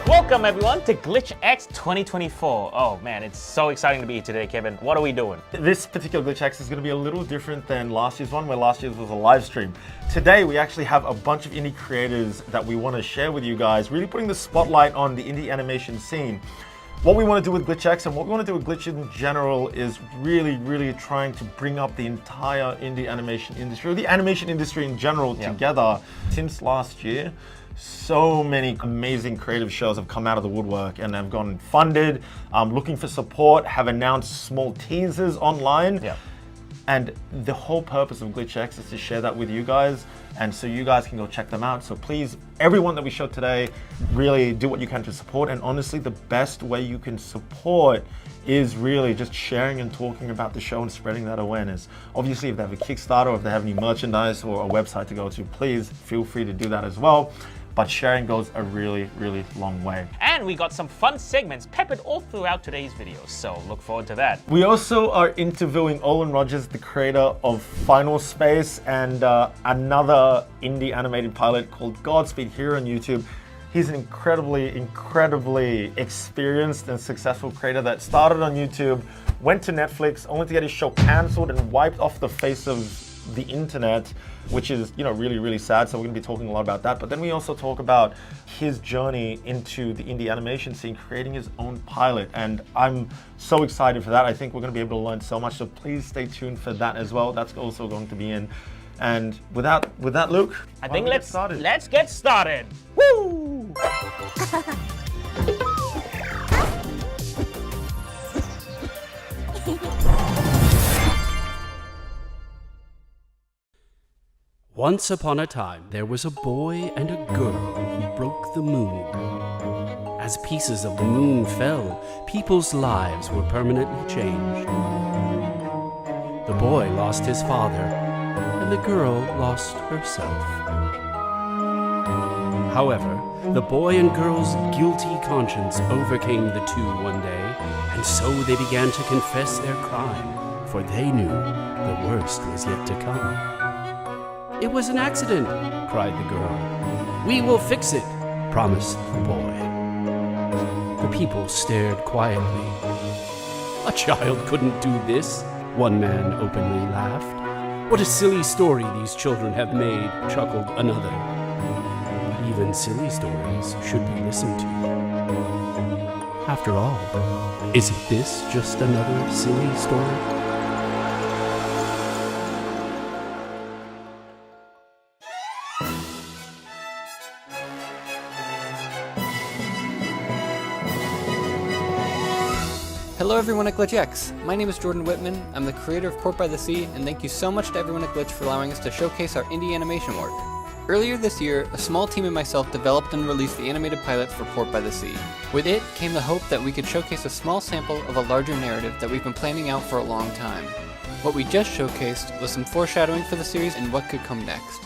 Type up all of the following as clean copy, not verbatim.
Welcome everyone to Glitchx 2024. Oh man, it's so exciting to be here today, Kevin. What are we doing? This particular Glitchx is going to be a little different than last year's one, where last year's was a live stream. Today we actually have a bunch of indie creators that we want to share with you guys, really putting the spotlight on the indie animation scene. What we want to do with Glitchx and what we want to do with Glitch in general is really trying to bring up the entire indie animation industry, or the animation industry in general, together. Since last year, so many amazing creative shows have come out of the woodwork and have gone funded, looking for support, have announced small teasers online. And the whole purpose of Glitchx is to share that with you guys, and so you guys can go check them out. So please, everyone that we showed today, really do what you can to support. And honestly, the best way you can support is really just sharing and talking about the show and spreading that awareness. Obviously, if they have a Kickstarter or if they have any merchandise or a website to go to, please feel free to do that as well. But sharing goes a really long way. And we got some fun segments peppered all throughout today's videos, so look forward to that. We also are interviewing Olin Rogers, the creator of Final Space, and another indie animated pilot called Godspeed here on YouTube. He's an incredibly experienced and successful creator that started on YouTube, went to Netflix, only to get his show cancelled and wiped off the face of the internet, which is, you know, really sad. So we're gonna be talking a lot about that. But then we also talk about his journey into the indie animation scene, creating his own pilot. And I'm so excited for that. I think we're gonna be able to learn so much. So please stay tuned for that as well. That's also going to be in. And with that, Luke, I think let's get started. Woo! Once upon a time, there was a boy and a girl who broke the moon. As pieces of the moon fell, people's lives were permanently changed. The boy lost his father, and the girl lost herself. However, the boy and girl's guilty conscience overcame the two one day, and so they began to confess their crime, for they knew the worst was yet to come. "It was an accident," cried the girl. "We will fix it," promised the boy. The people stared quietly. "A child couldn't do this," one man openly laughed. "What a silly story these children have made," chuckled another. "Even silly stories should be listened to. After all, isn't this just another silly story?" Hello everyone at Glitchx. My name is Jordan Whitman. I'm the creator of Port by the Sea, and thank you so much to everyone at Glitch for allowing us to showcase our indie animation work. Earlier this year, a small team and myself developed and released the animated pilot for Port by the Sea. With it came the hope that we could showcase a small sample of a larger narrative that we've been planning out for a long time. What we just showcased was some foreshadowing for the series and what could come next.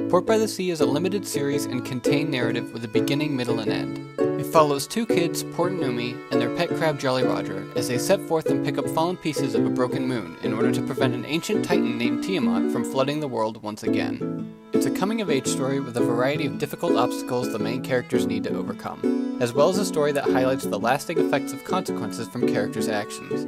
Port by the Sea is a limited series and contained narrative with a beginning, middle, and end. It follows two kids, Port and Umi, and their pet crab Jolly Roger, as they set forth and pick up fallen pieces of a broken moon in order to prevent an ancient titan named Tiamat from flooding the world once again. It's a coming-of-age story with a variety of difficult obstacles the main characters need to overcome, as well as a story that highlights the lasting effects of consequences from characters' actions.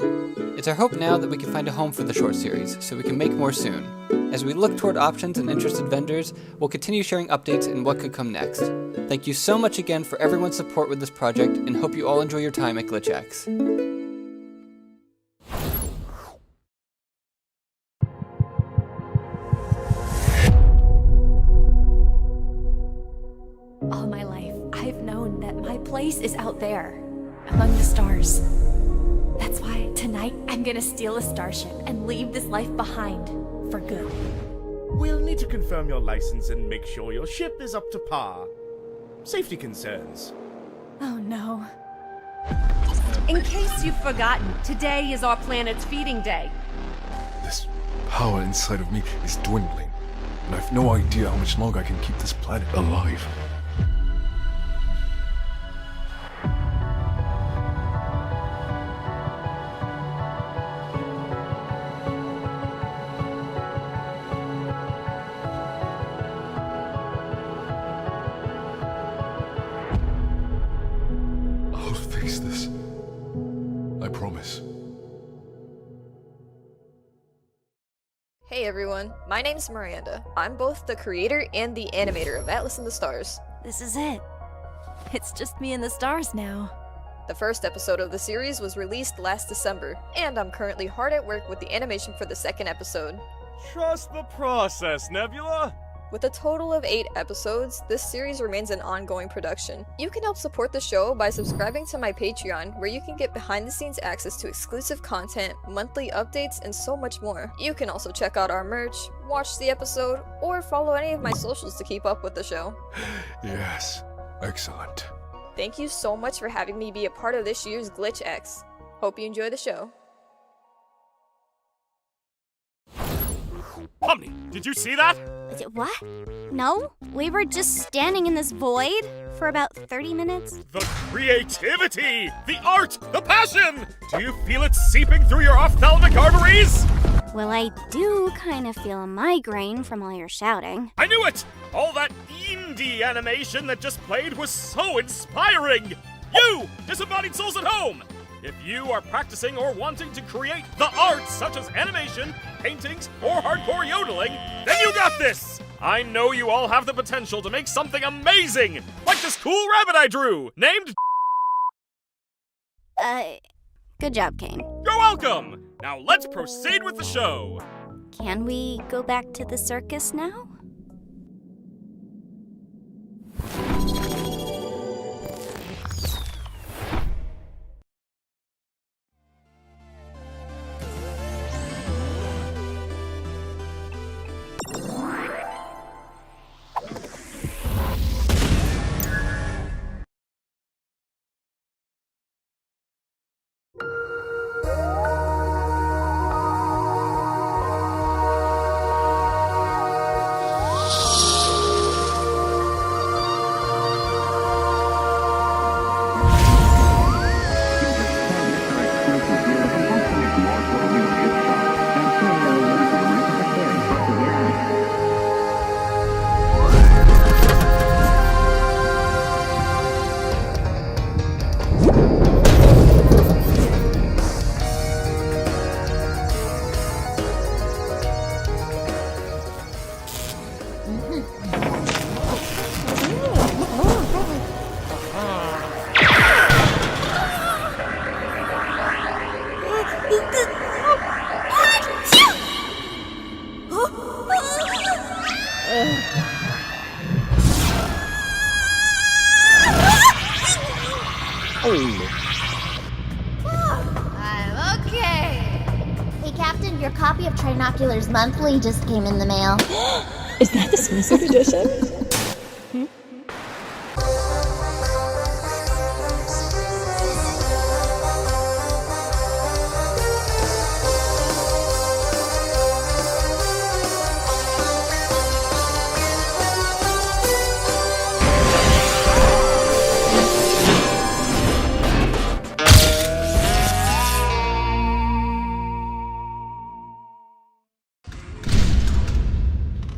It's our hope now that we can find a home for the short series, so we can make more soon. As we look toward options and interested vendors, we'll continue sharing updates and what could come next. Thank you so much again for everyone's support with this project, and hope you all enjoy your time at Glitchx. All my life, I've known that my place is out there, among the stars. That's why tonight I'm gonna steal a starship and leave this life behind, for good. We'll need to confirm your license and make sure your ship is up to par. Safety concerns. Oh no. In case you've forgotten, today is our planet's feeding day. This power inside of me is dwindling, and I've no idea how much longer I can keep this planet alive. everyone, my name's Miranda. I'm both the creator and the animator of Atlas in the Stars. This is it. It's just me and the stars now. The first episode of the series was released last December, and I'm currently hard at work with the animation for the second episode. Trust the process, Nebula! With a total of 8 episodes, this series remains an ongoing production. You can help support the show by subscribing to my Patreon, where you can get behind-the-scenes access to exclusive content, monthly updates, and so much more. You can also check out our merch, watch the episode, or follow any of my socials to keep up with the show. Yes, excellent. Thank you so much for having me be a part of this year's Glitchx. Hope you enjoy the show. Omni, did you see that? What? No, we were just standing in this void for about 30 minutes. The creativity! The art! The passion! Do you feel it seeping through your ophthalmic arteries? Well, I do kind of feel a migraine from all your shouting. I knew it! All that indie animation that just played was so inspiring! You, disembodied souls at home! If you are practicing or wanting to create the arts such as animation, paintings, or hardcore yodeling, then you got this! I know you all have the potential to make something amazing! Like this cool rabbit I drew, named... Good job, King. You're welcome! Now let's proceed with the show! Can we go back to the circus now? I'm okay. Hey, Captain, your copy of Trinoculars Monthly just came in the mail. Is that the Smithsonian edition?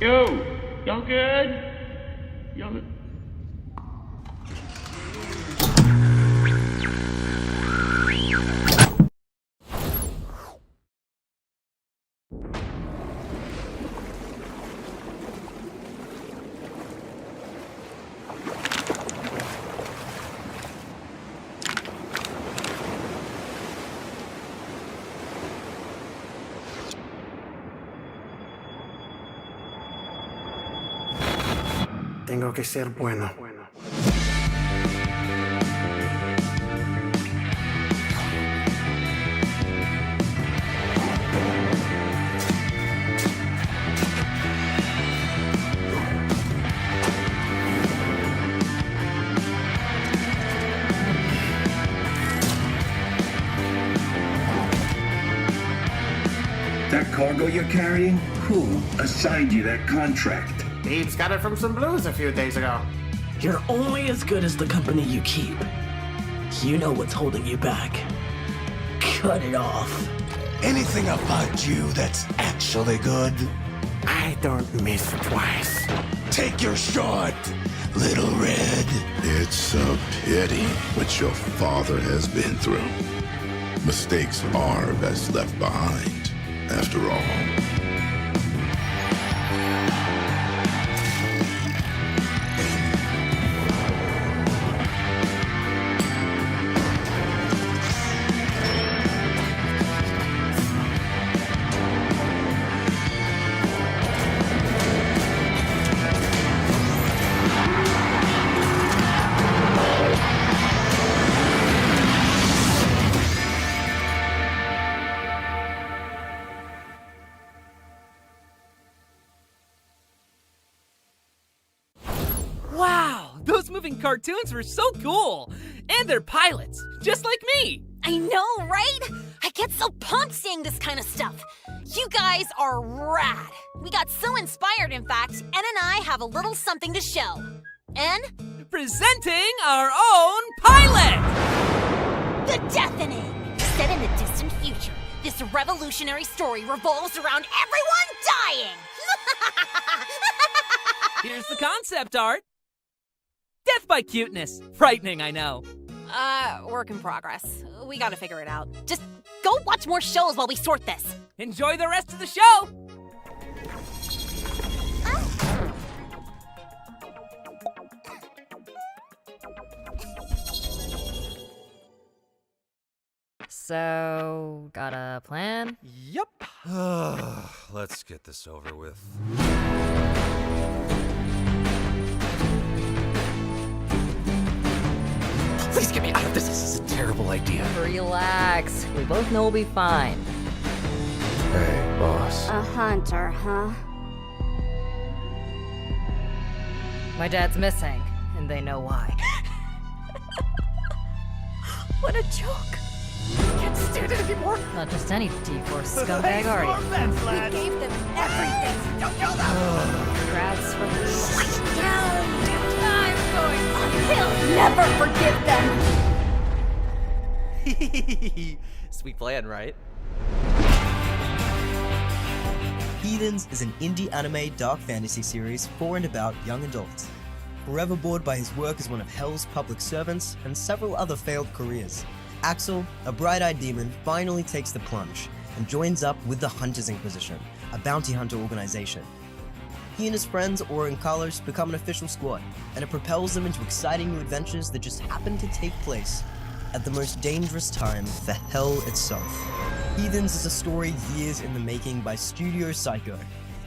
Yo, y'all good? Y'all good? Tengo que ser bueno. That cargo you're carrying? Who assigned you that contract? Deeds got it from some blues a few days ago. You're only as good as the company you keep. You know what's holding you back. Cut it off. Anything about you that's actually good? I don't miss twice. Take your shot, Little Red. It's a pity what your father has been through. Mistakes are best left behind, after all. living cartoons were so cool. And they're pilots, just like me. I know, right? I get so pumped seeing this kind of stuff. You guys are rad. We got so inspired, in fact, En and I have a little something to show. En? Presenting our own pilot! The Deafening! Set in the distant future, this revolutionary story revolves around everyone dying! Here's the concept art. Death by cuteness. Frightening, I know. Work in progress. We gotta figure it out. Just go watch more shows while we sort this. Enjoy the rest of the show! So, got a plan? Yup. Let's get this over with. Please get me out of this. This is a terrible idea. Relax. We both know we'll be fine. Hey, boss. A hunter, huh? My dad's missing, and they know why. What a joke. I can't stand it anymore. Not just any D4 scumbag, are you? We gave them everything. Don't kill them. Congrats for Sit down. I'm going on. He'll never forgive them. Sweet plan, right? Heathens is an indie anime dark fantasy series for and about young adults. Forever bored by his work as one of Hell's public servants and several other failed careers, Axel, a bright-eyed demon, finally takes the plunge and joins up with the Hunters Inquisition, a bounty hunter organization. He and his friends, Aura and Carlos, become an official squad, and it propels them into exciting new adventures that just happen to take place at the most dangerous time for Hell itself. Heathens is a story years in the making by Studio Psycho,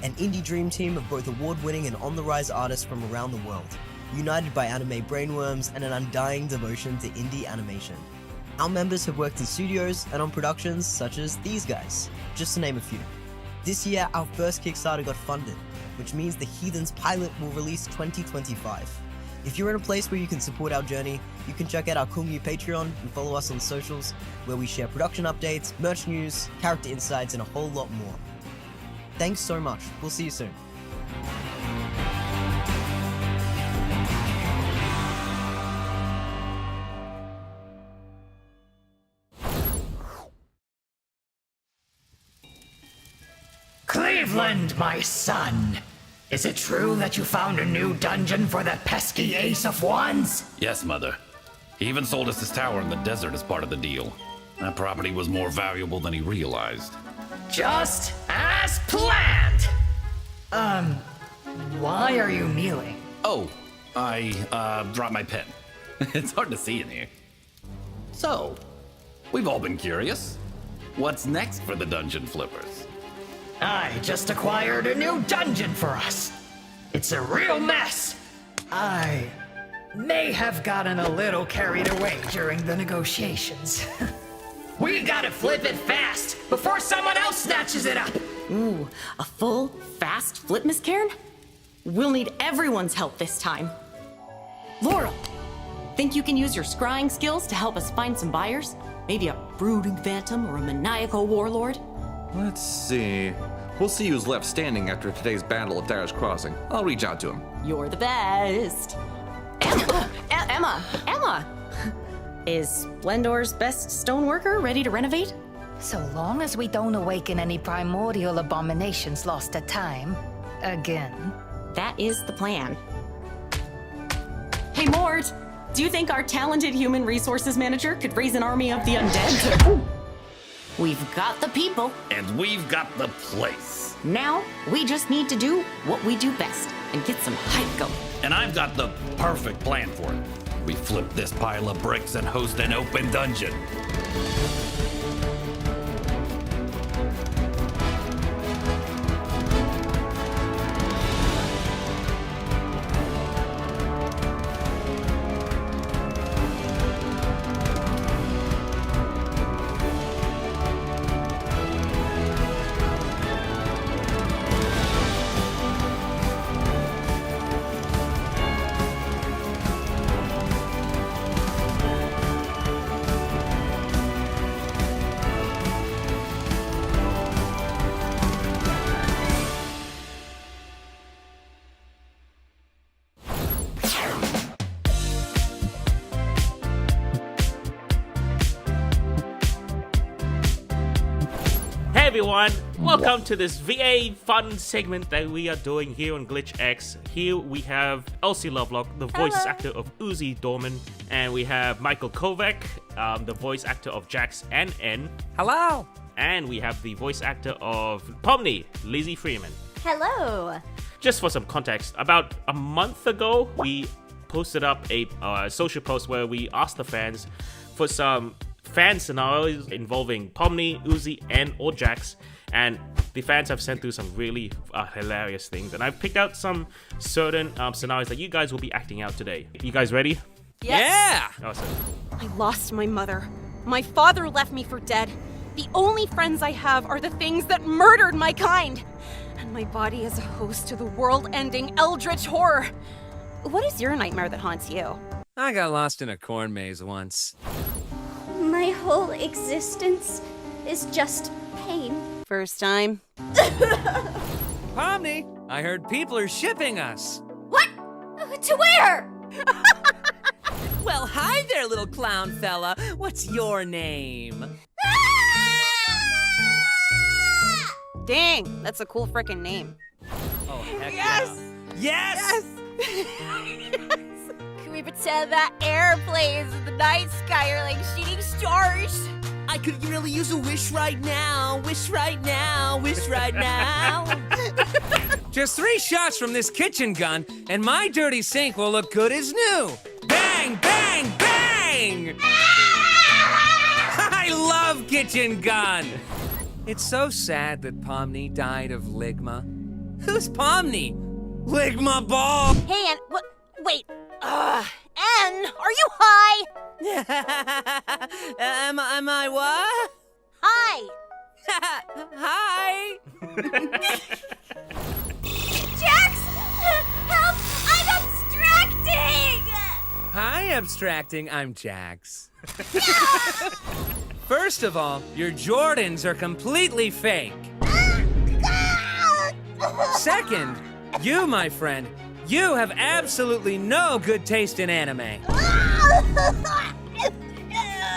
an indie dream team of both award-winning and on-the-rise artists from around the world, united by anime brainworms and an undying devotion to indie animation. Our members have worked in studios and on productions such as these guys, just to name a few. This year, our first Kickstarter got funded, which means the Heathens pilot will release 2025. If you're in a place where you can support our journey, you can check out our cool new Patreon and follow us on socials, where we share production updates, merch news, character insights, and a whole lot more. Thanks so much. We'll see you soon. Cleveland, my son! Is it true that you found a new dungeon for that pesky Ace of Wands? Yes, Mother. He even sold us his tower in the desert as part of the deal. That property was more valuable than he realized. Just as planned! Why are you kneeling? Oh, I, dropped my pen. It's hard to see in here. So, we've all been curious. What's next for the Dungeon Flippers? I just acquired a new dungeon for us. It's a real mess. I may have gotten a little carried away during the negotiations. We gotta flip it fast before someone else snatches it up. Ooh, a full, fast flip, Miss Karen? We'll need everyone's help this time. Laurel, think you can use your scrying skills to help us find some buyers? Maybe a brooding phantom or a maniacal warlord? Let's see. We'll see who's left standing after today's battle at Dyer's Crossing. I'll reach out to him. You're the best. Emma! Is Splendor's best stoneworker ready to renovate? So long as we don't awaken any primordial abominations lost to time. Again. That is the plan. Hey, Mort! Do you think our talented human resources manager could raise an army of the undead to... We've got the people. And we've got the place. Now, we just need to do what we do best and get some hype going. And I've got the perfect plan for it. We flip this pile of bricks and host an open dungeon. everyone, welcome to this VA fun segment that we are doing here on Glitchx. Here we have Elsie Lovelock, the voice actor of Uzi Dorman, and we have Michael Kovac, the voice actor of Jax and N. Hello! And we have the voice actor of Pomni, Lizzie Freeman. Hello. Just for some context, about a month ago, we posted up a social post where we asked the fans for some fan scenarios involving Pomni, Uzi, and or Jax, and the fans have sent through some really hilarious things, and I've picked out some certain scenarios that you guys will be acting out today. You guys ready? Yes. Yeah! Awesome. I lost my mother. My father left me for dead. The only friends I have are the things that murdered my kind. And my body is a host to the world-ending eldritch horror. What is your nightmare that haunts you? I got lost in a corn maze once. My whole existence is just pain. First time. Pomni, I heard people are shipping us. What? To where? Well, hi there, little clown fella. What's your name? Dang, that's a cool frickin' name. Oh, heck Yes! yeah. Yes! Can we pretend that airplanes in the night sky are like shooting stars? I could really use a wish right now. Wish right now. Wish right now. Just 3 shots from this kitchen gun, and my dirty sink will look good as new. Bang, bang, bang! I love kitchen gun. It's so sad that Pomni died of ligma. Who's Pomni? Ligma ball. Hey, Ann, what? Wait. Ann, are you high? Am I what? Hi. Hi. Jax! Help! I'm abstracting! Hi, abstracting. I'm Jax. First of all, your Jordans are completely fake. Second, you, my friend, you have absolutely no good taste in anime.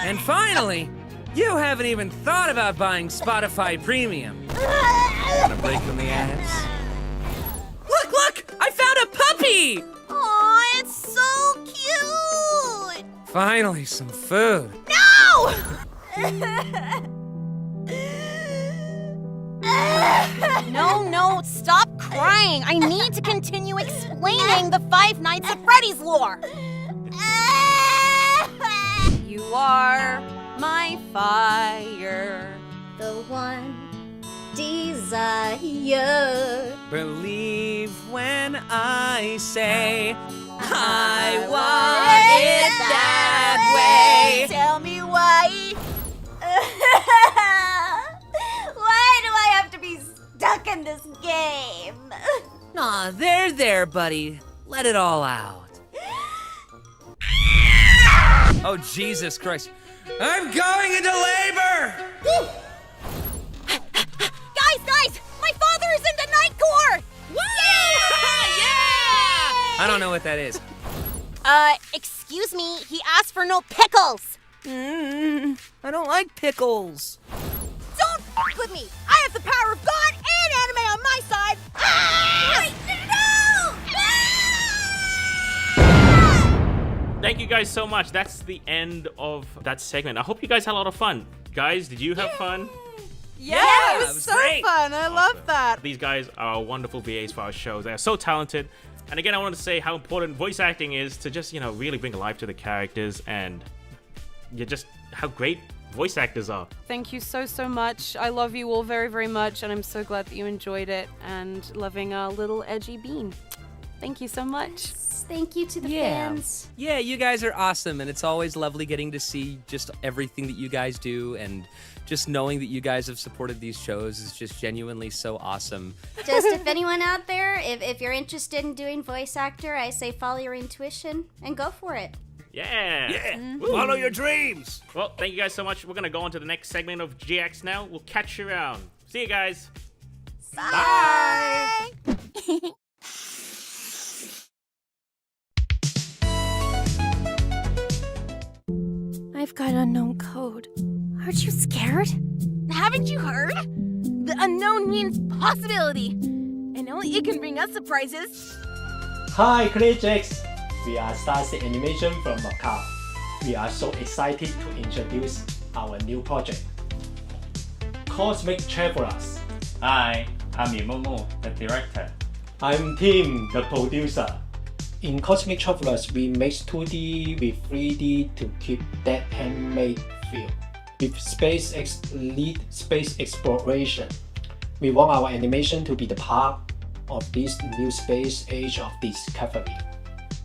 And finally, you haven't even thought about buying Spotify Premium. Wanna break from the ass? Look, look! I found a puppy! Aw, it's so cute! Finally, some food. No! No, stop crying. I need to continue explaining the Five Nights at Freddy's lore. You are my fire. The one desire. Believe when I say I want it that way. Tell me why. Why do I have to be stuck in this game? Aw, there, buddy. Let it all out. Oh, Jesus Christ. I'm going into labor! Woo! Guys! My father is in the Night Corps! Yeah! I don't know what that is. Excuse me, he asked for no pickles! I don't like pickles. Don't f with me! I have the power of God and anime on my side! Wait, no! Thank you guys so much. That's the end of that segment. I hope you guys had a lot of fun. Guys, did you have fun? Yeah, it was so great. fun. I love that. These guys are wonderful VAs for our shows. They are so talented. And again, I want to say how important voice acting is to just, really bring life to the characters, and just how great voice actors are. Thank you so much. I love you all very, very much, and I'm so glad that you enjoyed it and loving a little edgy bean. Thank you so much. Thank you to the fans. Yeah, you guys are awesome, and it's always lovely getting to see just everything that you guys do, and just knowing that you guys have supported these shows is just genuinely so awesome. Just if anyone out there, if you're interested in doing voice actor, I say follow your intuition and go for it. Yeah. Follow your dreams. Well, thank you guys so much. We're going to go on to the next segment of GX now. We'll catch you around. See you guys. Bye. I've got unknown code. Aren't you scared? Haven't you heard? The unknown means possibility. And only it can bring us surprises. Hi, Glitchx! We are Starseed Animation from Macau. We are so excited to introduce our new project, Cosmic Travelers. Hi, I'm Momo, the director. I'm Tim, the producer. In Cosmic Travelers, we mix 2D with 3D to keep that handmade feel. With SpaceX lead space exploration, we want our animation to be the part of this new space age of discovery.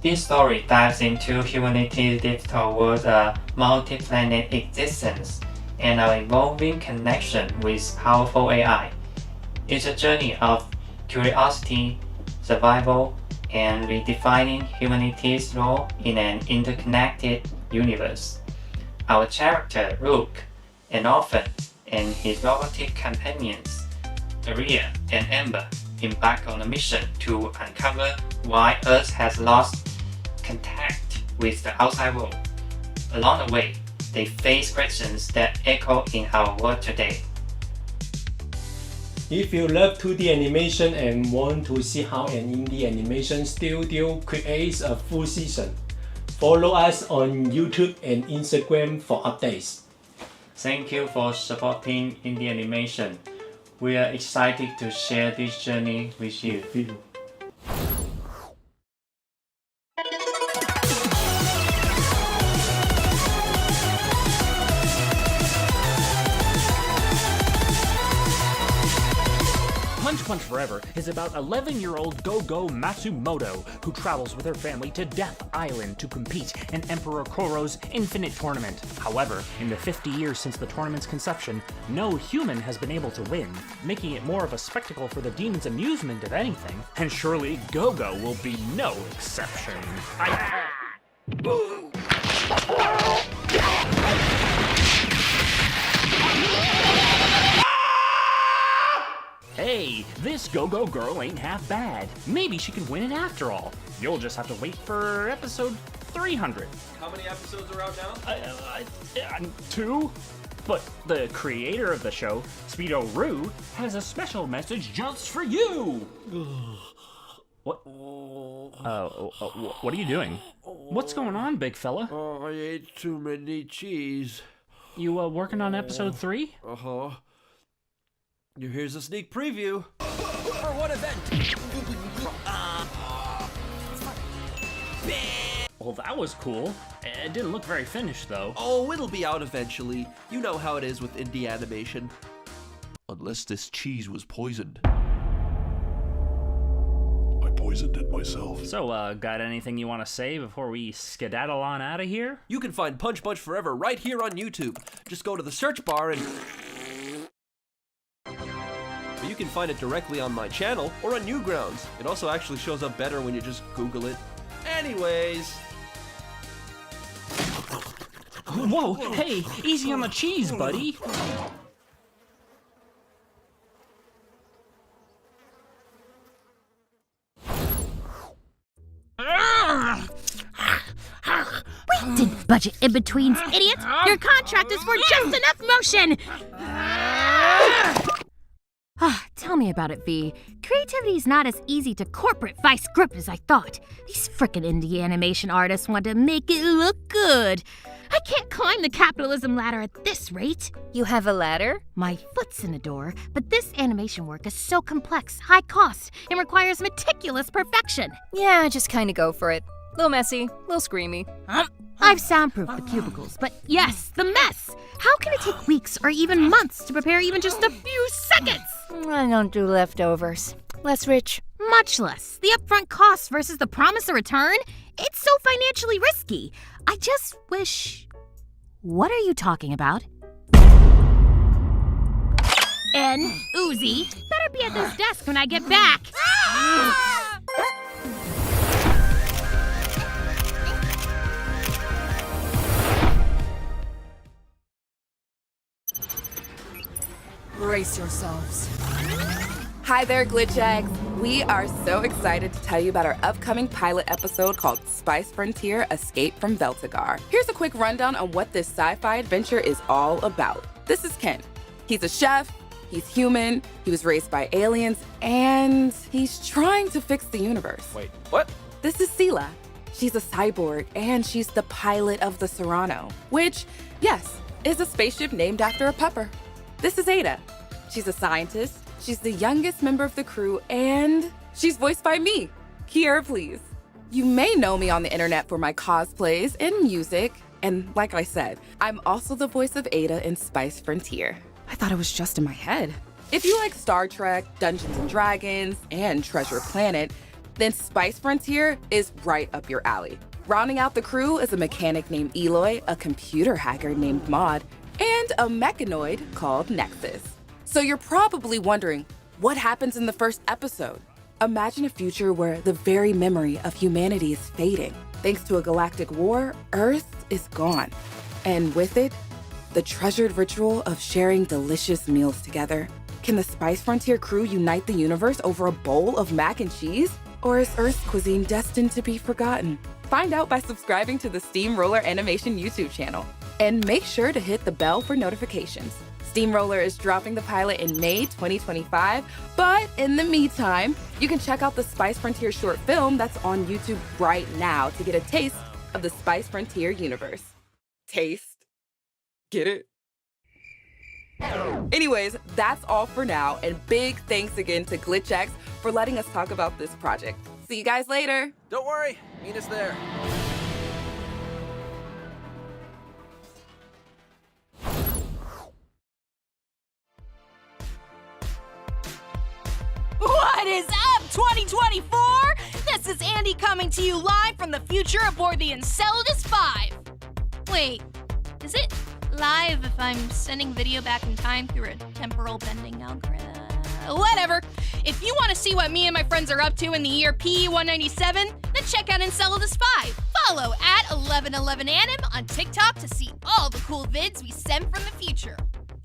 This story dives into humanity's drift towards a multi-planet existence and our evolving connection with powerful AI. It's a journey of curiosity, survival, and redefining humanity's role in an interconnected universe. Our character, Rook, an orphan, and his robotic companions, Aria and Amber, embark on a mission to uncover why Earth has lost contact with the outside world. Along the way, they face questions that echo in our world today. If you love 2D animation and want to see how an indie animation studio creates a full season, follow us on YouTube and Instagram for updates. Thank you for supporting indie animation. We are excited to share this journey with you. Punch Forever is about 11-year-old Go-Go Matsumoto who travels with her family to Death Island to compete in Emperor Koro's Infinite Tournament. However, in the 50 years since the tournament's conception, no human has been able to win, making it more of a spectacle for the demon's amusement if anything. And surely Go-Go will be no exception. Hey, this Go-Go girl ain't half bad. Maybe she can win it after all. You'll just have to wait for episode 300. How many episodes are out now? 2? But the creator of the show, Speedo Roo, has a special message just for you! What? What are you doing? What's going on, big fella? Oh, I ate too many cheese. You working on episode 3? Uh-huh. Here's a sneak preview. For what event? Well, that was cool. It didn't look very finished, though. Oh, it'll be out eventually. You know how it is with indie animation. Unless this cheese was poisoned. I poisoned it myself. So, got anything you want to say before we skedaddle on out of here? You can find Punch Forever right here on YouTube. Just go to the search bar and... You can find it directly on my channel or on Newgrounds. It also actually shows up better when you just Google it. Anyways. Whoa, hey, easy on the cheese, buddy. We didn't budget in-betweens, idiot! Your contract is for just enough motion! Tell me about it, V. Creativity's not as easy to corporate vice grip as I thought. These frickin' indie animation artists want to make it look good. I can't climb the capitalism ladder at this rate. You have a ladder? My foot's in the door, but this animation work is so complex, high cost, and requires meticulous perfection. Yeah, just kinda go for it. Little messy, little screamy. I've soundproofed the cubicles, but yes, the mess! How can it take weeks or even months to prepare even just a few seconds? I don't do leftovers. Less rich. Much less. The upfront cost versus the promise of return? It's so financially risky. I just wish... What are you talking about? And Uzi, better be at this desk when I get back. Brace yourselves. Hi there, Glitchx. We are so excited to tell you about our upcoming pilot episode called Spice Frontier: Escape from Veltigar. Here's a quick rundown on what this sci-fi adventure is all about. This is Ken. He's a chef, He's human, he was raised by aliens, and he's trying to fix the universe. Wait, what? This is Sela. She's a cyborg, and she's the pilot of the Serrano, which, yes, is a spaceship named after a pepper. This is Ada. She's a scientist, she's the youngest member of the crew, and she's voiced by me, Kiera Please. You may know me on the internet for my cosplays and music, and like I said, I'm also the voice of Ada in Spice Frontier. I thought it was just in my head. If you like Star Trek, Dungeons and Dragons, and Treasure Planet, then Spice Frontier is right up your alley. Rounding out the crew is a mechanic named Eloy, a computer hacker named Maud, and a mechanoid called Nexus. So you're probably wondering, what happens in the first episode? Imagine a future where the very memory of humanity is fading. Thanks to a galactic war, Earth is gone. And with it, the treasured ritual of sharing delicious meals together. Can the Spice Frontier crew unite the universe over a bowl of mac and cheese? Or is Earth's cuisine destined to be forgotten? Find out by subscribing to the Steamroller Animation YouTube channel. And make sure to hit the bell for notifications. Steamroller is dropping the pilot in May 2025, but in the meantime, you can check out the Spice Frontier short film that's on YouTube right now to get a taste of the Spice Frontier universe. Taste? Get it? Anyways, that's all for now, and big thanks again to Glitchx for letting us talk about this project. See you guys later. Don't worry, meet us there. What is up, 2024? This is Andy coming to you live from the future aboard the Enceladus 5. Wait, is it live if I'm sending video back in time through a temporal bending algorithm? Whatever. If you want to see what me and my friends are up to in the year P197, then check out Enceladus 5. Follow at 1111anim on TikTok to see all the cool vids we send from the future.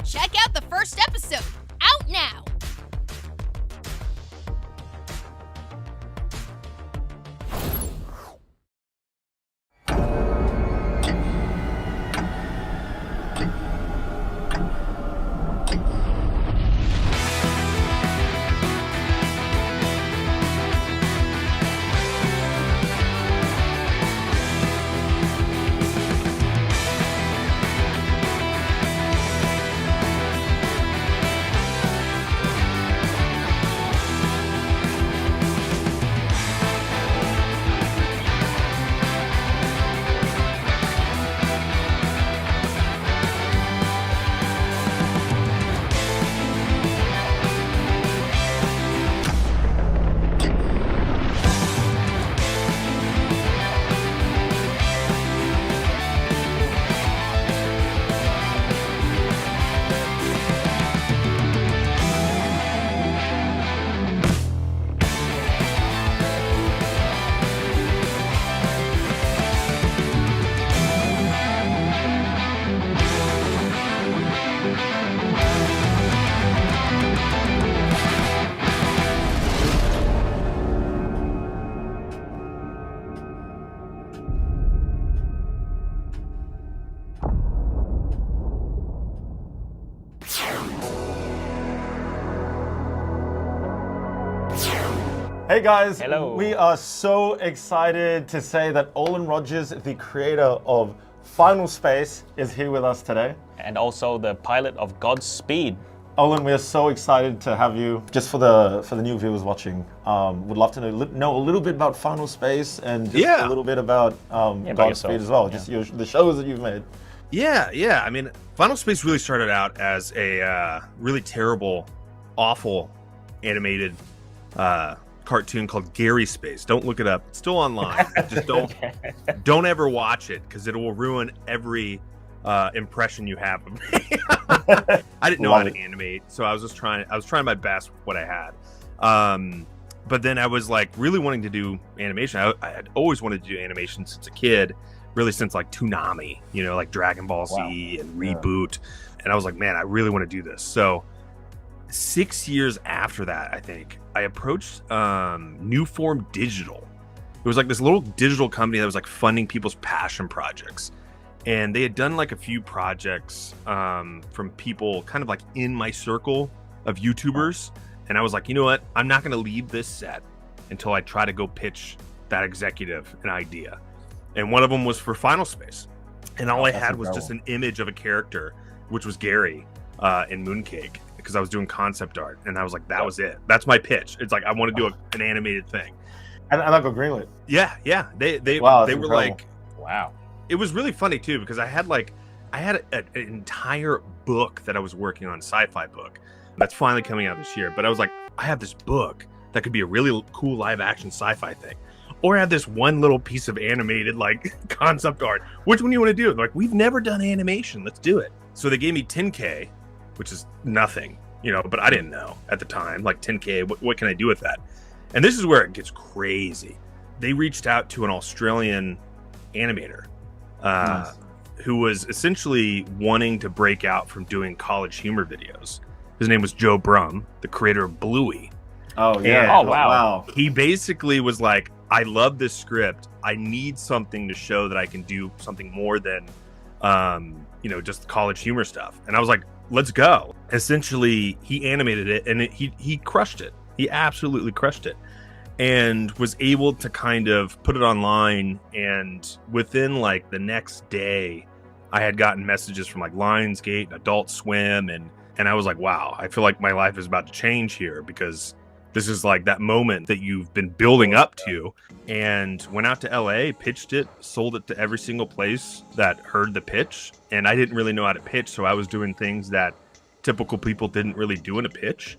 Check out the first episode, out now. Hey guys, Hello. We are so excited to say that Olin Rogers, the creator of Final Space, is here with us today. And also the pilot of Godspeed. Olin, we are so excited to have you. Just for the new viewers watching, would love to know a little bit about Final Space and just a little bit about Godspeed as well, just the shows that you've made. Yeah. I mean, Final Space really started out as a really terrible, awful animated cartoon called Gary Space. Don't look it up. It's still online. Just don't ever watch it because it will ruin every impression you have of me. I didn't know how to animate, so I was trying my best with what I had. But then I was like really wanting to do animation. I had always wanted to do animation since a kid, really since like Toonami, like Dragon Ball Z and Reboot. And I was like, man, I really want to do this. So 6 years after that, I think, I approached New Form Digital. It was like this little digital company that was like funding people's passion projects. And they had done like a few projects from people kind of like in my circle of YouTubers, and I was like, you know what? I'm not going to leave this set until I try to go pitch that executive an idea. And one of them was for Final Space. And all I had was just an image of a character, which was Gary in Mooncake, because I was doing concept art. And I was like, that was it. That's my pitch. It's like, I want to do an animated thing. And I got greenlit. Yeah. They were incredible. like, wow. It was really funny too, because I had an entire book that I was working on, sci-fi book, that's finally coming out this year. But I was like, I have this book that could be a really cool live action sci-fi thing. Or I have this one little piece of animated like concept art. Which one do you want to do? They're like, we've never done animation. Let's do it. So they gave me 10K, which is nothing, but I didn't know at the time. Like 10K, what can I do with that? And this is where it gets crazy. They reached out to an Australian animator who was essentially wanting to break out from doing college humor videos. His name was Joe Brum, the creator of Bluey. Oh, yeah. And wow. He basically was like, I love this script. I need something to show that I can do something more than, just college humor stuff. And I was like, let's go. Essentially, he animated it, and he crushed it. He absolutely crushed it. And was able to kind of put it online. And within like the next day, I had gotten messages from like Lionsgate and Adult Swim. And I was like, wow, I feel like my life is about to change here, because this is like that moment that you've been building up to. And went out to LA, pitched it, sold it to every single place that heard the pitch. And I didn't really know how to pitch, so I was doing things that typical people didn't really do in a pitch.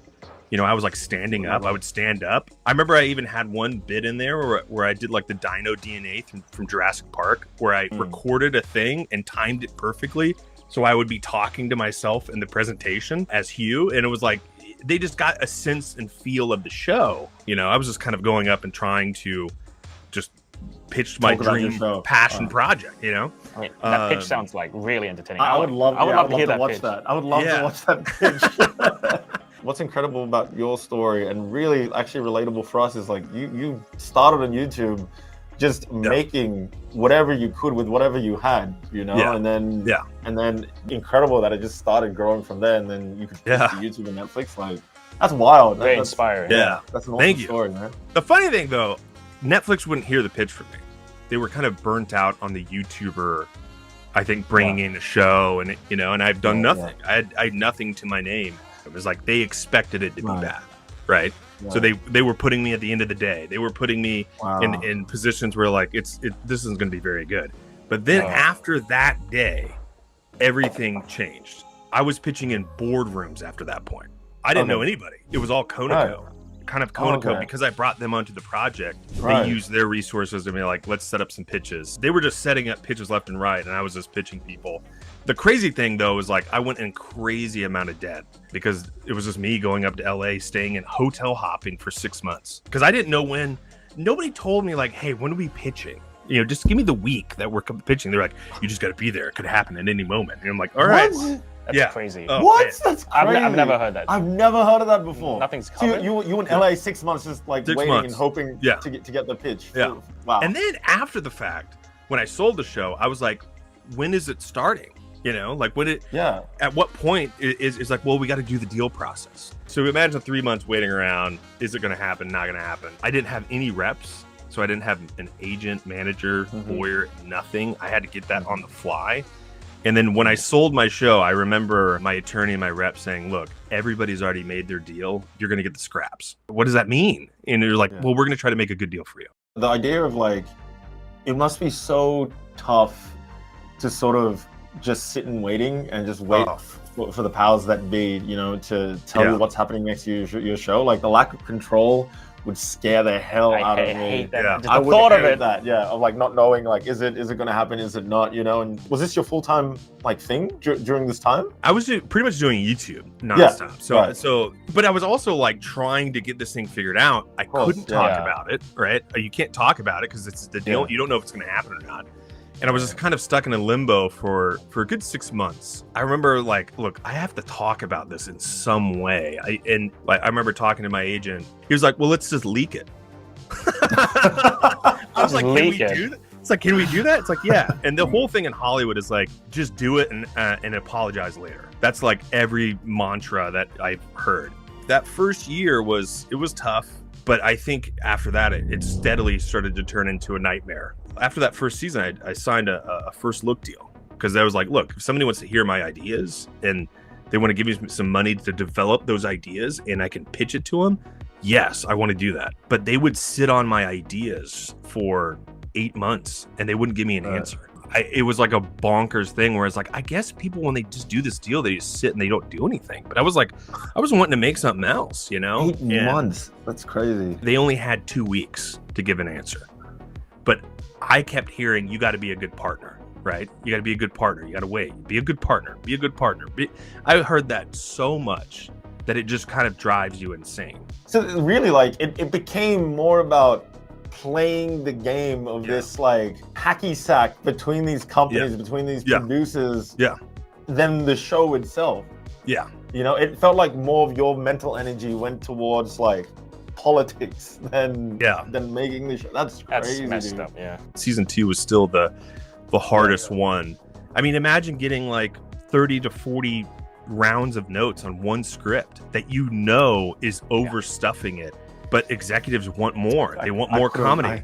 I was like standing up. I would stand up. I remember I even had one bit in there where I did like the Dino DNA from Jurassic Park, where I recorded a thing and timed it perfectly. So I would be talking to myself in the presentation as Hugh. And it was like, they just got a sense and feel of the show. I was just kind of going up and trying to just pitch my dream passion project, I mean, that pitch sounds like really entertaining. I would love to hear that pitch. I would love to watch that pitch. What's incredible about your story, and really actually relatable for us, is like you started on YouTube just making whatever you could with whatever you had, and then incredible that it just started growing from there, and then you could pitch to YouTube and Netflix. Like, that's wild. Very inspiring. Yeah. That's an awesome story, man. The funny thing though, Netflix wouldn't hear the pitch from me. They were kind of burnt out on the YouTuber, I think, bringing in a show, and and I've done nothing. I had nothing to my name. It was like they expected it to be bad, right? So they were putting me at the end of the day. They were putting me in positions where like this isn't going to be very good. But then after that day, everything changed. I was pitching in boardrooms after that point. I didn't know anybody. It was all Conoco. Kind of Conoco, because I brought them onto the project. They used their resources to be like, let's set up some pitches. They were just setting up pitches left and right, and I was just pitching people. The crazy thing though was like I went in crazy amount of debt because it was just me going up to LA, staying in hotel hopping for 6 months, because I didn't know when. Nobody told me like, hey, when are we pitching? Just give me the week that we're pitching. They're like, you just got to be there. It could happen at any moment. And I'm like, all right. That's crazy. Oh, what? Man. That's crazy. I've never heard that. I've never heard of that before. Nothing's covered. So you in LA 6 months just like waiting and hoping to get the pitch. Yeah. Wow. And then after the fact, when I sold the show, I was like, when is it starting? Like when at what point is like, well, we got to do the deal process. So imagine 3 months waiting around. Is it going to happen? Not going to happen. I didn't have any reps. So I didn't have an agent, manager, lawyer, nothing. I had to get that on the fly. And then when I sold my show, I remember my attorney and my rep saying, look, everybody's already made their deal. You're going to get the scraps. What does that mean? And they're like, well, we're going to try to make a good deal for you. The idea of like, it must be so tough to sort of just sit and waiting and just wait for the powers that be, to tell you what's happening next to your show. Like the lack of control would scare the hell out of me. Hate that. I would thought of it. Of like not knowing, like, is it going to happen? Is it not? And was this your full time like thing during this time? I was pretty much doing YouTube nonstop. So, but I was also like trying to get this thing figured out. I couldn't talk about it, right? You can't talk about it because it's the deal. You don't know if it's going to happen or not. And I was just kind of stuck in a limbo for a good 6 months. I remember like, look, I have to talk about this in some way. I remember talking to my agent. He was like, well, let's just leak it. I was like, can we do that? It's like, can we do that? It's like, yeah. And the whole thing in Hollywood is like, just do it and apologize later. That's like every mantra that I've heard. That first year was tough, but I think after that, it steadily started to turn into a nightmare. After that first season, I signed a first look deal because I was like, look, if somebody wants to hear my ideas and they want to give me some money to develop those ideas and I can pitch it to them, yes, I want to do that. But they would sit on my ideas for 8 months and they wouldn't give me an answer. It was like a bonkers thing where it's like, I guess people, when they just do this deal, they just sit and they don't do anything. But I was like, I was wanting to make something else, you know? 8 months. That's crazy. They only had 2 weeks to give an answer. But I kept hearing, you got to be a good partner, right? You got to be a good partner. You got to wait. Be a good partner. Be a good partner. I heard that so much that it just kind of drives you insane. So really, like, it became more about playing the game of this like hacky sack between these companies, between these producers, than the show itself. Yeah. You know, it felt like more of your mental energy went towards like politics than making the show. That's crazy. Messed dude. up, yeah. Season 2 was still the hardest one. I mean, imagine getting like 30 to 40 rounds of notes on one script that you know is overstuffing it. But executives want more. They want more comedy.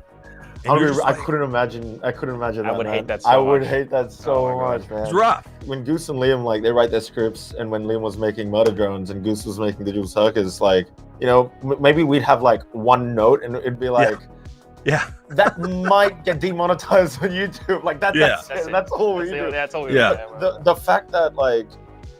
I couldn't imagine that. I would hate that so I much. would hate that so much, man. It's rough. When Goose and Liam, like, they write their scripts, and when Liam was making Murder Drones and Goose was making Digital Circus, like, you know, maybe we'd have like one note and it'd be like, that might get demonetized on YouTube. Like that's all we do. That's all we do. The fact that like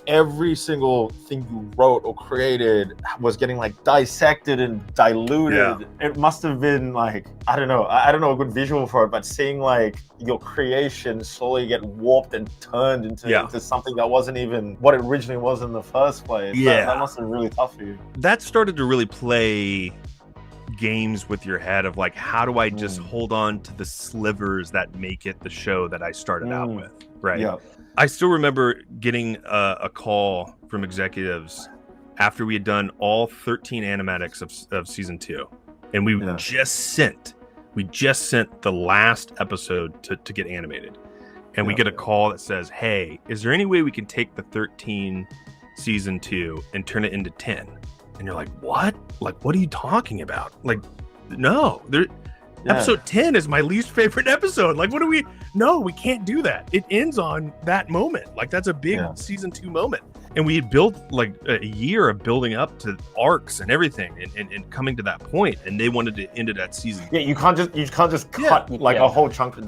every single thing you wrote or created was getting like dissected and diluted. It must have been like, I don't know a good visual for it, but seeing like your creation slowly get warped and turned into something that wasn't even what it originally was in the first place. That must have been really tough for you. That started to really play games with your head of like, how do I just hold on to the slivers that make it the show that I started out with, right? I still remember getting a call from executives after we had done all 13 animatics of season 2, and we just sent the last episode to get animated, and we get a call that says, "Hey, is there any way we can take the 13 season 2 and turn it into 10?" And you're like, "What? Like, what are you talking about? Like, no, there." Episode 10 is my least favorite episode. Like, what do we... No, we can't do that. It ends on that moment. Like, that's a big season 2 moment. And we had built like a year of building up to arcs and everything and coming to that point. And they wanted to end it at season. Yeah, you can't just cut like a whole chunk of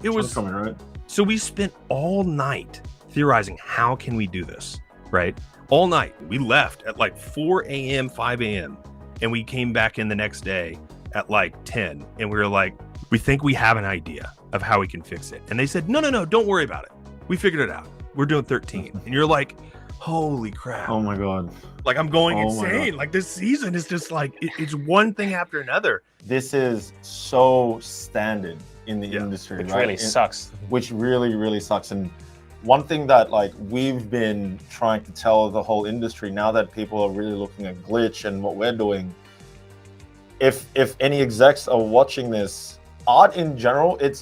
it was from it, right? So we spent all night theorizing, how can we do this, right? All night. We left at like 4 a.m., 5 a.m. And we came back in the next day at like 10, and we were like, we think we have an idea of how we can fix it. And they said, no, don't worry about it. We figured it out. We're doing 13. And you're like, holy crap. Oh my God. Like, I'm going insane. Like, this season is just like, it's one thing after another. This is so standard in the industry, Which right? really sucks. Which really, really sucks. And one thing that like we've been trying to tell the whole industry now that people are really looking at Glitch and what we're doing, if any execs are watching this, art in general, it's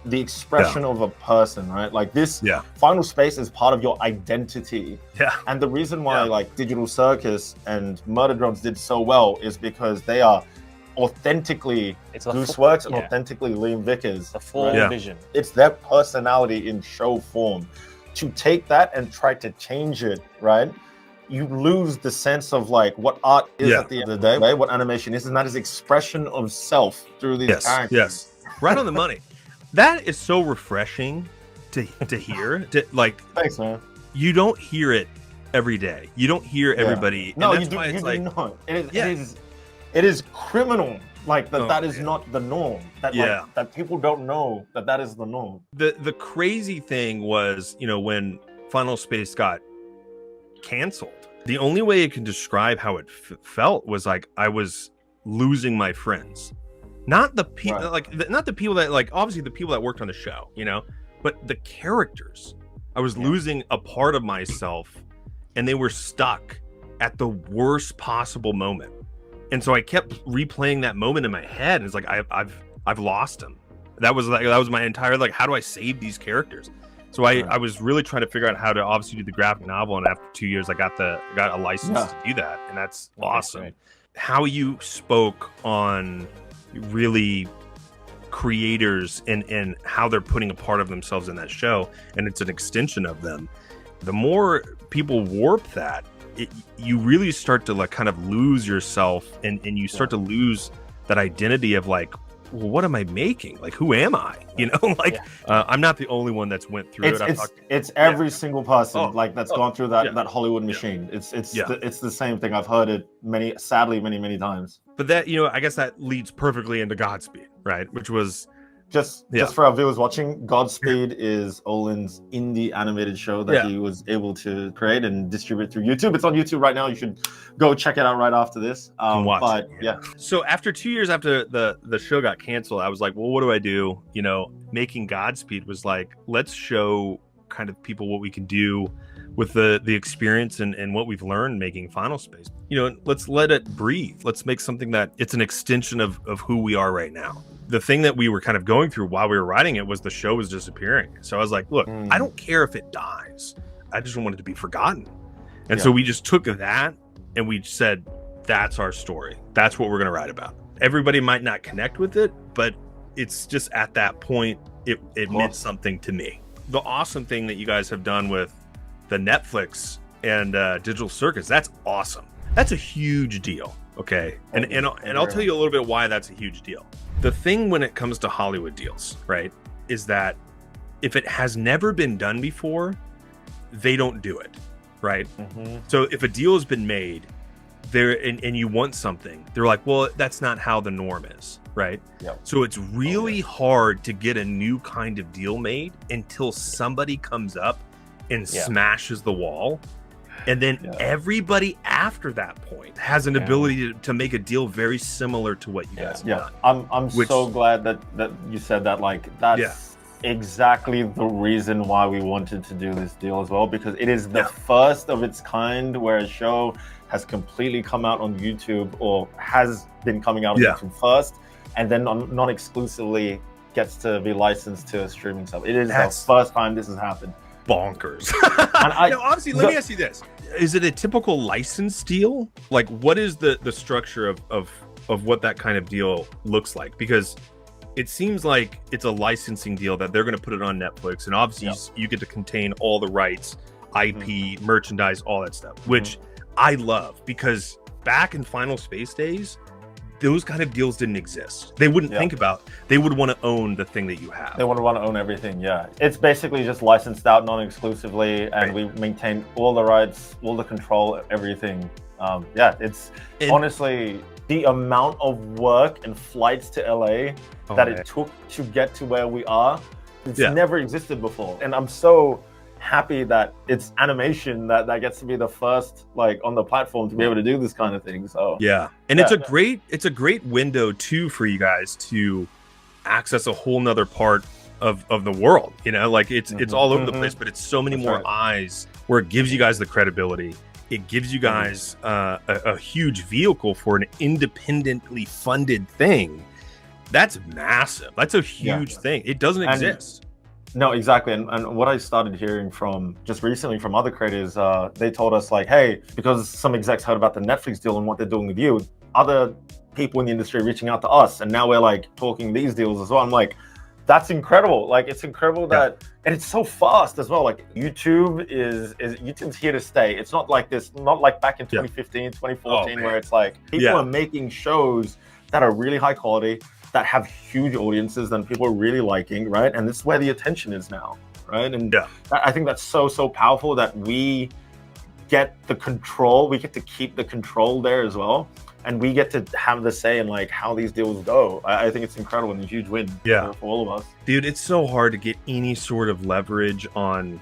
the expression of a person, right? Like this final space is part of your identity. And the reason why like Digital Circus and Murder Drones did so well is because they are authentically Gooseworks and authentically Liam Vickers. The full vision. It's their personality in show form. To take that and try to change it, right? You lose the sense of like what art is at the end of the day, right? What animation is, and that is expression of self through these characters. Right on the money. That is so refreshing to hear. Like, thanks, man. You don't hear it every day. You don't hear everybody. No, and you that's do, why you it's do not. It is criminal. Like that is not the norm. That like, that people don't know that is the norm. The crazy thing was, you know, when Final Space got canceled, the only way I can describe how it felt was like I was losing my friends, not the people not the people that like, obviously the people that worked on the show, you know, but the characters. I was losing a part of myself, and they were stuck at the worst possible moment. And so I kept replaying that moment in my head, and it's like I've lost him. That was my entire, like, how do I save these characters? So I was really trying to figure out how to obviously do the graphic novel, and after 2 years I got a license to do that, and that's awesome. Right. How you spoke on really creators and how they're putting a part of themselves in that show, and it's an extension of them. The more people warp that, you really start to like kind of lose yourself, and you start to lose that identity of like, well, what am I making? Like, who am I? You know, like I'm not the only one that's went through it. It's every single person that's gone through that Hollywood machine. It's the same thing. I've heard it sadly many times. But that, you know, I guess that leads perfectly into Godspeed, right? Which was just for our viewers watching, Godspeed is Olin's indie animated show that he was able to create and distribute through YouTube. It's on YouTube right now. You should go check it out right after this. But so after 2 years after the show got canceled, I was like, well, what do I do? You know, making Godspeed was like, let's show kind of people what we can do with the experience and what we've learned making Final Space. You know, let's let it breathe. Let's make something that it's an extension of who we are right now. The thing that we were kind of going through while we were writing it was the show was disappearing. So I was like, look, I don't care if it dies. I just want it to be forgotten. And so we just took that and we said, that's our story. That's what we're going to write about. Everybody might not connect with it, but it's just at that point, it meant something to me. The awesome thing that you guys have done with the Netflix and Digital Circus, that's awesome. That's a huge deal. Okay. And I'll tell you a little bit why that's a huge deal. The thing when it comes to Hollywood deals, right, is that if it has never been done before, they don't do it, right? So if a deal has been made there and you want something, they're like, well, that's not how the norm is, right? So it's really hard to get a new kind of deal made until somebody comes up and smashes the wall. And then everybody after that point has an ability to make a deal very similar to what you guys have done. I'm so glad that you said that. Like, that's exactly the reason why we wanted to do this deal as well, because it is the first of its kind where a show has completely come out on YouTube, or has been coming out on YouTube first, and then non-exclusively gets to be licensed to a streaming sub. It is the first time this has happened. Bonkers. And obviously, let me ask you this. Is it a typical license deal? Like, what is the structure of what that kind of deal looks like? Because it seems like it's a licensing deal that they're going to put it on Netflix, and obviously you get to contain all the rights, IP, merchandise, all that stuff, which I love, because back in Final Space days, those kind of deals didn't exist. They wouldn't think about, they would want to own the thing that you have. They would want to own everything, It's basically just licensed out non-exclusively, and we maintain all the rights, all the control, everything. It's honestly the amount of work and flights to LA that it took to get to where we are. It's never existed before. And I'm so happy that it's animation that gets to be the first, like, on the platform to be able to do this kind of thing. So and it's a great window too for you guys to access a whole nother part of the world. You know, like it's all over the place, but it's so many more eyes, where it gives you guys the credibility. It gives you guys a huge vehicle for an independently funded thing. That's massive. That's a huge thing. It doesn't exist. No, exactly. And what I started hearing from just recently from other creators, they told us, like, hey, because some execs heard about the Netflix deal and what they're doing with you, other people in the industry are reaching out to us, and now we're like talking these deals as well. I'm like, that's incredible. Like, it's incredible that, and it's so fast as well. Like, YouTube's here to stay. It's not like this, not like back in 2015, 2014, where it's like people are making shows that are really high quality, that have huge audiences that people are really liking, right? And this is where the attention is now, right? And I think that's so powerful that we get the control, we get to keep the control there as well. And we get to have the say in, like, how these deals go. I think it's incredible and a huge win for all of us. Dude, it's so hard to get any sort of leverage on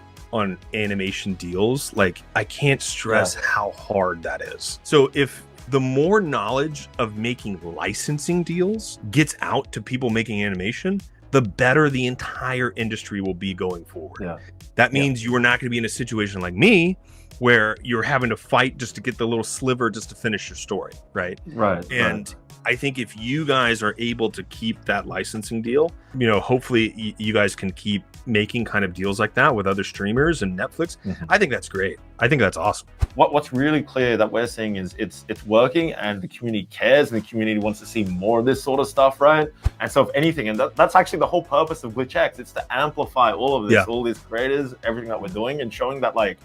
animation deals. Like, I can't stress how hard that is. So if the more knowledge of making licensing deals gets out to people making animation, the better the entire industry will be going forward. Yeah. That means you are not going to be in a situation like me where you're having to fight just to get the little sliver just to finish your story, right? Right. And I think if you guys are able to keep that licensing deal, you know, hopefully you guys can keep making kind of deals like that with other streamers and Netflix. I think that's great. I think that's awesome. What's really clear that we're seeing is it's working, and the community cares, and the community wants to see more of this sort of stuff, right? And so if anything, and that's actually the whole purpose of Glitchx, it's to amplify all of this, all these creators, everything that we're doing, and showing that like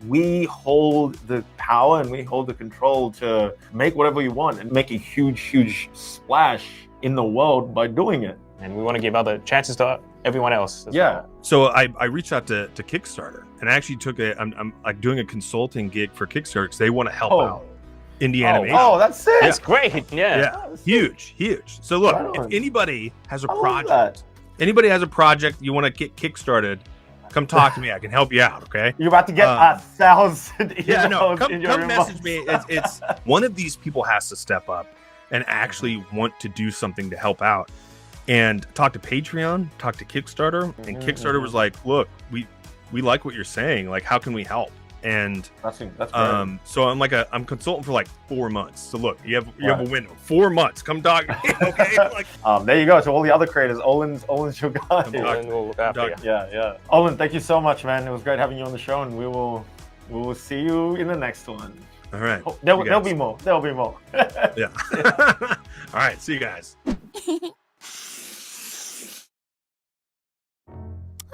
we hold the power and we hold the control to make whatever we want and make a huge splash in the world by doing it. And we want to give other chances to everyone else. Well. So I reached out to Kickstarter, and I actually took I'm like doing a consulting gig for Kickstarter because they want to help out indie animation. Oh, that's sick. That's great. Yeah. Huge. So look, if anybody has a project, you want to get kickstarted, come talk to me. I can help you out. Okay. You're about to get 1,000 emails come in your inbox. message me. It's one of these people has to step up and actually want to do something to help out. And talk to Patreon, talk to Kickstarter, and Kickstarter was like, "Look, we like what you're saying. Like, how can we help?" And that's great. So I'm consultant for like 4 months. So look, you have a window, 4 months. Come talk to me, okay? Like, there you go. So all the other creators, Olin's your guy. Yeah. Olin, thank you so much, man. It was great having you on the show, and we will see you in the next one. All right. There'll be more. There'll be more. Yeah. All right. See you guys.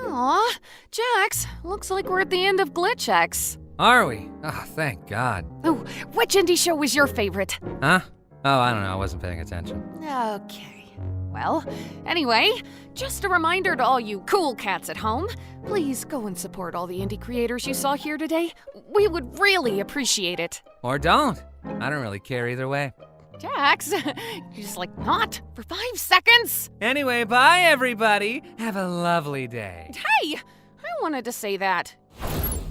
Aw, Jax, looks like we're at the end of Glitchx. Are we? Oh, thank God. Oh, which indie show was your favorite? Huh? Oh, I don't know. I wasn't paying attention. Okay. Well, anyway, just a reminder to all you cool cats at home, please go and support all the indie creators you saw here today. We would really appreciate it. Or don't. I don't really care either way. Jax, you just like not for 5 seconds. Anyway, bye everybody. Have a lovely day. Hey, I wanted to say that.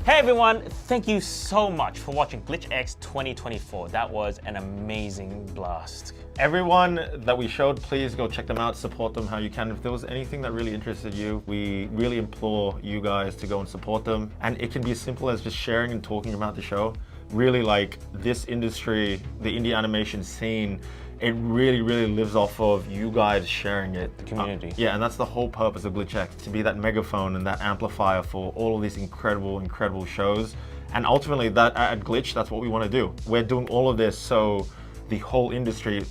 Hey everyone, thank you so much for watching Glitchx 2024. That was an amazing blast. Everyone that we showed, please go check them out, support them how you can. If there was anything that really interested you, we really implore you guys to go and support them. And it can be as simple as just sharing and talking about the show. Really, like, this industry, the indie animation scene, it really lives off of you guys sharing it. The community. Yeah, and that's the whole purpose of Glitchx, to be that megaphone and that amplifier for all of these incredible shows. And ultimately, that at Glitch, that's what we want to do. We're doing all of this so the whole industry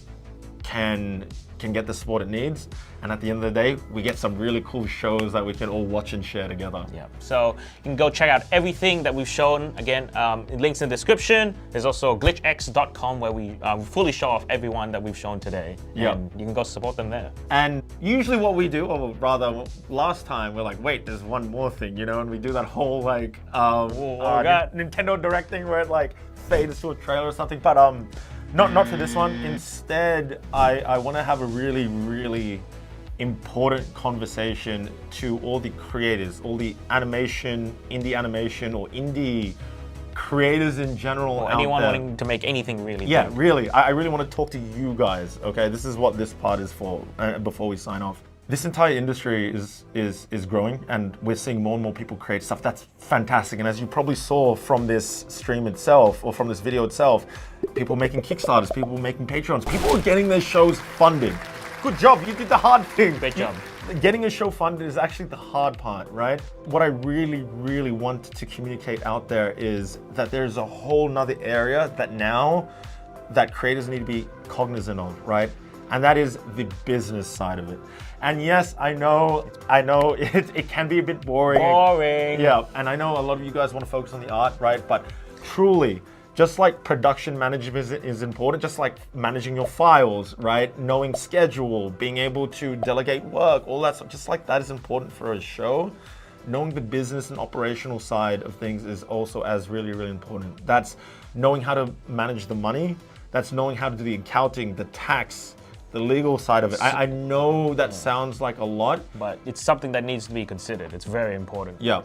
can get the support it needs, and at the end of the day, we get some really cool shows that we can all watch and share together. Yeah, so you can go check out everything that we've shown. Again, links in the description. There's also glitchx.com where we fully show off everyone that we've shown today. Yeah. And you can go support them there. And usually what we do, or rather last time, we're like, wait, there's one more thing, you know, and we do that whole like Nintendo Direct thing where it like fades to a trailer or something, but not for this one. Instead, I want to have a really important conversation to all the creators, all the indie animation, or indie creators in general. Or anyone wanting to make anything really. Yeah, big. really. I really want to talk to you guys. Okay, this is what this part is for. Before we sign off. This entire industry is growing, and we're seeing more and more people create stuff. That's fantastic. And as you probably saw from this stream itself, or from this video itself, people making Kickstarters, people making Patreons, people are getting their shows funded. Good job, you did the hard thing. Great job. Getting a show funded is actually the hard part, right? What I really want to communicate out there is that there's a whole nother area that creators need to be cognizant of, right? And that is the business side of it. And yes, I know it can be a bit boring. Yeah, and I know a lot of you guys want to focus on the art, right? But truly, just like production management is important, just like managing your files, right? Knowing schedule, being able to delegate work, all that stuff, just like that is important for a show. Knowing the business and operational side of things is also as really important. That's knowing how to manage the money. That's knowing how to do the accounting, the tax, the legal side of it. I know that sounds like a lot, but it's something that needs to be considered. It's very important. Yeah,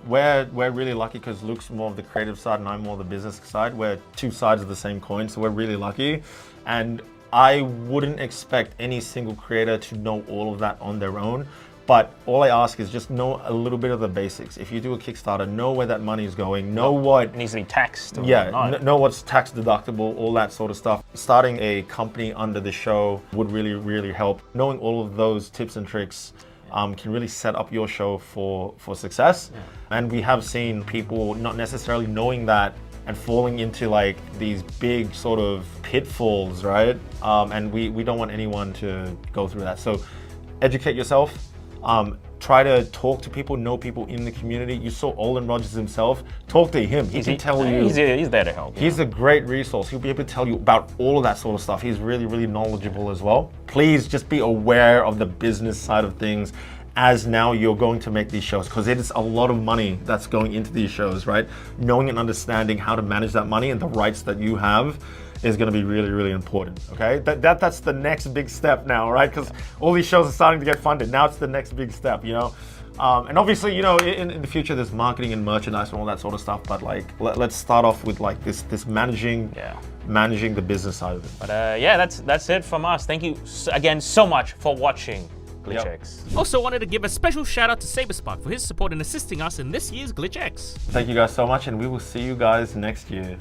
we're really lucky because Luke's more of the creative side and I'm more the business side. We're two sides of the same coin, so we're really lucky. And I wouldn't expect any single creator to know all of that on their own. But all I ask is just know a little bit of the basics. If you do a Kickstarter, know where that money is going, know what it needs to be taxed. Yeah, know what's tax deductible, all that sort of stuff. Starting a company under the show would really, really help. Knowing all of those tips and tricks can really set up your show for success. Yeah. And we have seen people not necessarily knowing that and falling into like these big sort of pitfalls, right? And we don't want anyone to go through that. So educate yourself. Try to talk to people, know people in the community. You saw Olin Rogers himself. Talk to him. He can tell you. He's there to help. He's a great resource. He'll be able to tell you about all of that sort of stuff. He's really, really knowledgeable as well. Please just be aware of the business side of things as now you're going to make these shows, because it is a lot of money that's going into these shows, right? Knowing and understanding how to manage that money and the rights that you have is going to be really, really important, okay? That's the next big step now, right? Because all these shows are starting to get funded. Now it's the next big step, you know? And obviously, you know, in the future, there's marketing and merchandise and all that sort of stuff, but like, let's start off with like this managing the business side of it. But yeah, that's it from us. Thank you again so much for watching Glitchx. Also wanted to give a special shout out to Saberspark for his support in assisting us in this year's Glitchx. Thank you guys so much, and we will see you guys next year.